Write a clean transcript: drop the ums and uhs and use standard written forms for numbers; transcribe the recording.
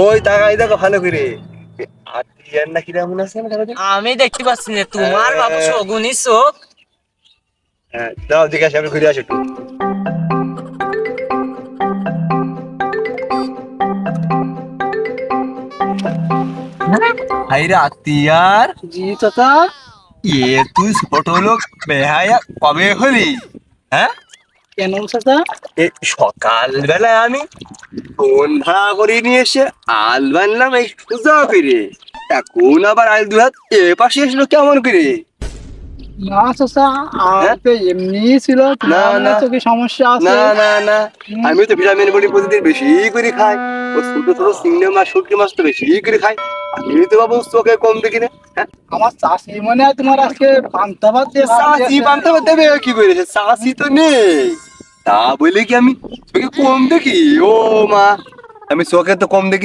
ওই তাকাই দেখো ভালো করে। আতিয়ার না কিরা মনে আছে না? আমি দেখতে পাচ্ছি না, তোমার বাবু শগুনি চোখ। হ্যাঁ দাও জিজ্ঞাসা আমি ঘুরে আসি একটু। হাইরে আতিয়ার, জি চাচা। এ তুই ছোট লোক বেহায়া কবে হলি? হ্যাঁ, কেন চাচা? এই সকাল বেলায় আমি ফোন ভাড়া করে নিয়ে এসে আল বানলাম এই সোজা করে, এখন আবার আল দু হাত এ পাশে আসলো কেমন করে? না চাচা, আর হ্যাঁ? তো এমনি ছিল, না তোমার মনে না চোখে সমস্যা না আছে। না না, আমি তো ভিটামিন বডি প্রতিদিন বেশি করে খাই। ও ছোট ছোট চিংড়ি মাছ শুটকি মাছ তো বেশি করে খাই। আমি তো বাবু চোখে কম দেখি না। হ্যাঁ, আমার চাষি মনে হয় তোমার আজকে পান্তা ভাত দিয়ে ভাত চাষি দিয়েছে। বানতে দেবে কি করেছে? চাষি তো নেই, তা বলে কি আমি চোখে কম দেখি? ও মা, আমি চোখে তো কম দেখি